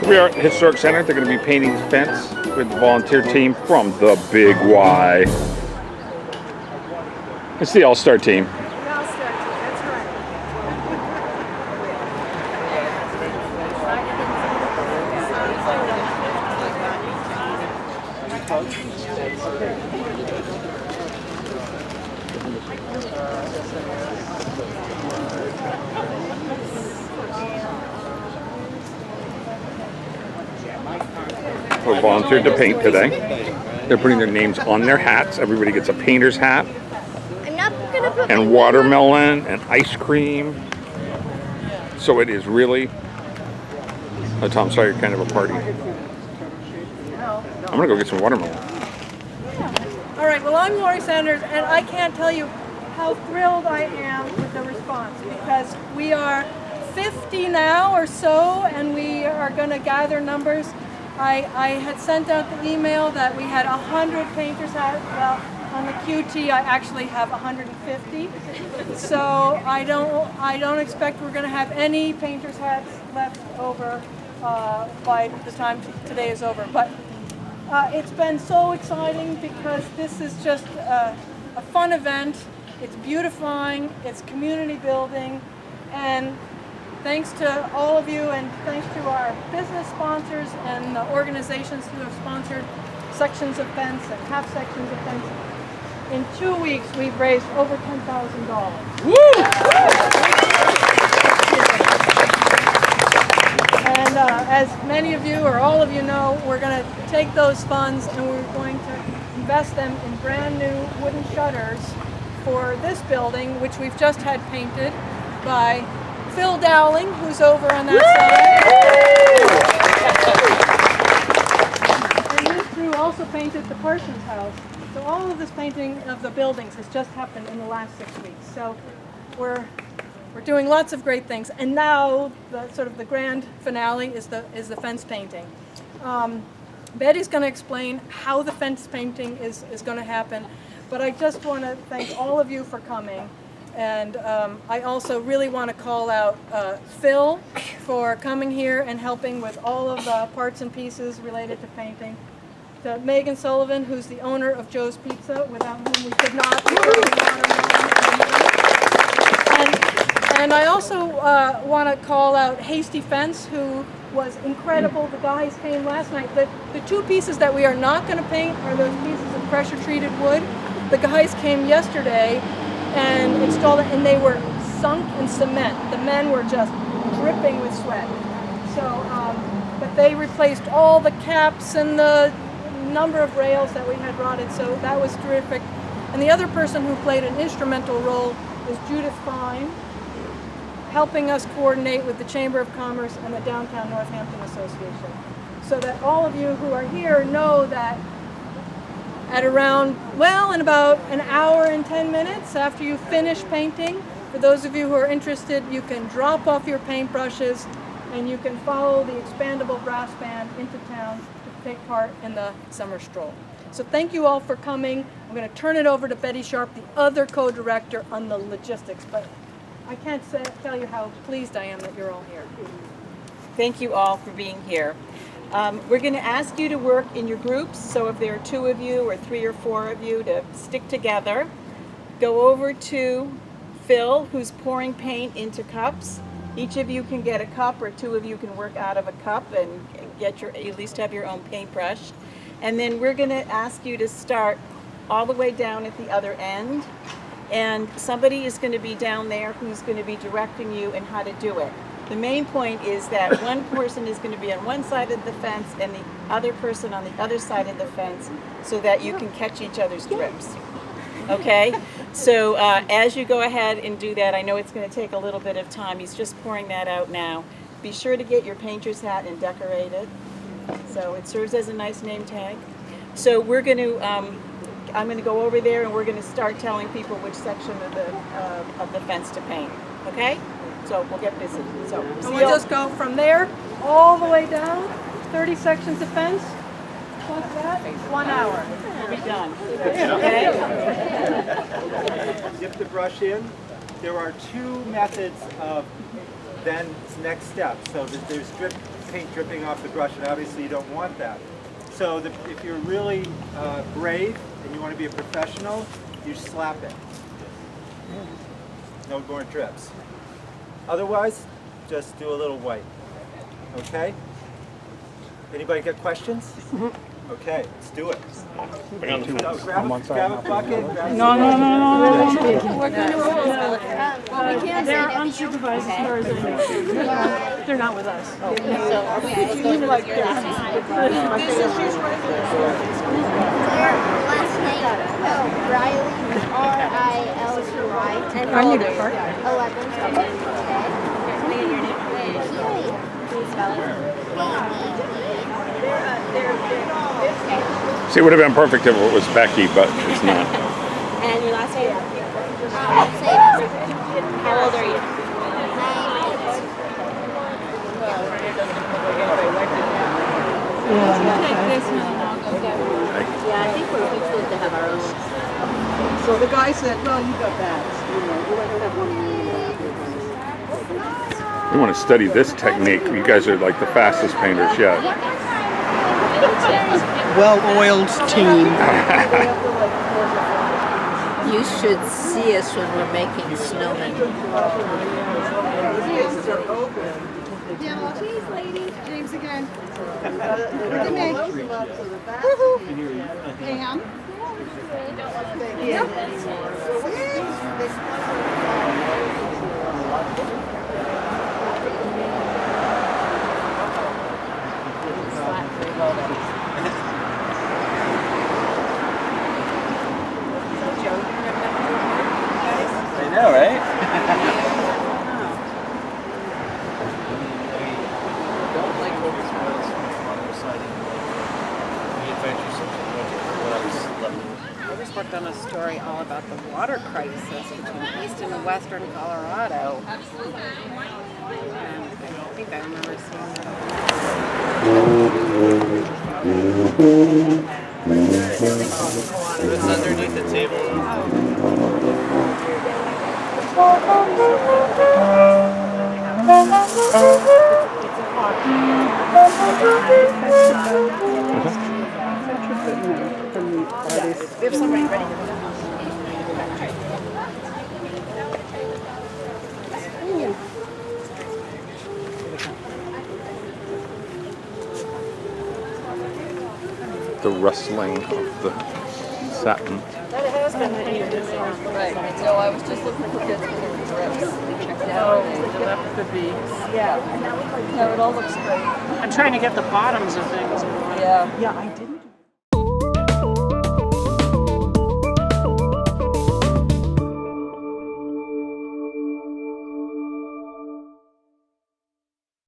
We are at the Historic Center. They're going to be painting the fence with the volunteer team from the Big Y. It's the All-Star team. That's right. Who volunteered to paint today. They're putting their names on their hats. Everybody gets a painter's hat. I'm not gonna put And watermelon and ice cream. So it is really a Tom Sawyer kind of a party. I'm gonna go get some watermelon. All right, well, I'm Lori Sanders, and I can't tell you how thrilled I am with the response, because we are 50 now or so, and we are going to gather numbers. I had sent out the email that we had 100 painters hats. Well, on the QT, I actually have 150. So I don't expect we're going to have any painters hats left over by the time today is over. But it's been so exciting because this is just a fun event. It's beautifying, it's community building, and thanks to all of you and thanks to our business sponsors and the organizations who have sponsored sections of fence and half sections of fence, in 2 weeks we've raised over $10,000. Woo! And as many of you or all of you know, we're going to take those funds and we're going to invest them in brand new wooden shutters for this building, which we've just had painted by Phil Dowling, who's over on that side. And his crew also painted the Parsons house. So all of this painting of the buildings has just happened in the last 6 weeks. So we're doing lots of great things. And now the sort of the grand finale is the fence painting. Betty's going to explain how the fence painting is going to happen. But I just want to thank all of you for coming. And I also really want to call out Phil for coming here and helping with all of the parts and pieces related to painting. To Megan Sullivan, who's the owner of Joe's Pizza, without whom we could not. And I also want to call out Hasty Fence, who was incredible. The guys came last night. The two pieces that we are not going to paint are those pieces of pressure-treated wood. The guys came yesterday and installed it, and they were sunk in cement. The men were just dripping with sweat. So, but they replaced all the caps and the number of rails that we had rotted, so that was terrific. And the other person who played an instrumental role is Judith Fine, helping us coordinate with the Chamber of Commerce and the Downtown Northampton Association, so that all of you who are here know that at around, well, in about an hour and 10 minutes after you finish painting, for those of you who are interested, you can drop off your paintbrushes and you can follow the expandable brass band into town to take part in the summer stroll. So thank you all for coming. I'm going to turn it over to Betty Sharp, the other co-director on the logistics, but I can't tell you how pleased I am that you're all here. Thank you all for being here. We're going to ask you to work in your groups, so if there are 2 of you or 3 or 4 of you, to stick together. Go over to Phil, who's pouring paint into cups. Each of you can get a cup, or 2 of you can work out of a cup and get at least have your own paintbrush. And then we're going to ask you to start all the way down at the other end, and somebody is going to be down there who's going to be directing you in how to do it. The main point is that one person is going to be on one side of the fence and the other person on the other side of the fence, so that you can catch each other's drips. Okay? So as you go ahead and do that, I know it's going to take a little bit of time. He's just pouring that out now. Be sure to get your painter's hat and decorate it, so it serves as a nice name tag. So we're going to, I'm going to go over there and we're going to start telling people which section of the fence to paint. Okay? So we'll get busy. So we'll just go from there all the way down, 30 sections of fence, plus that, 1 hour. We'll be done. Okay? Dip the brush in. There are 2 methods of then next step. So there's drip paint dripping off the brush, and obviously you don't want that. So if you're really brave and you want to be a professional, you slap it. No more drips. Otherwise, just do a little white. Okay? Anybody got questions? Okay, let's do it. Grab a bucket. No. We're going to We can't They're unsupervised as far as I know. They're not with us. So are we just going to like your last name? Oh, Riley. R-I-L-T-Y. And how old are you? 11. Can you spell it? See, it would have been perfect if it was Becky, but it's not. And your last name? How old are you? 9. Yeah, I think we're good to have our own. So the guy said, well, you got bats. You know, you don't have one. We want to study this technique. You guys are like the fastest painters yet. Well-oiled team. You should see us when we're making snowmen. Cheese lady. James again. Ham. I know, right? I just worked on a story all about the water crisis between East and Western Colorado. And I think I remember seeing that. It's underneath the table. We have somebody ready to go. The rustling of the satin. That has been painted. Right. So I was just looking for kids with the drips. Check it out. That could be. Yeah. No, it all looks great. I'm trying to get the bottoms of things. Yeah. Yeah, I didn't.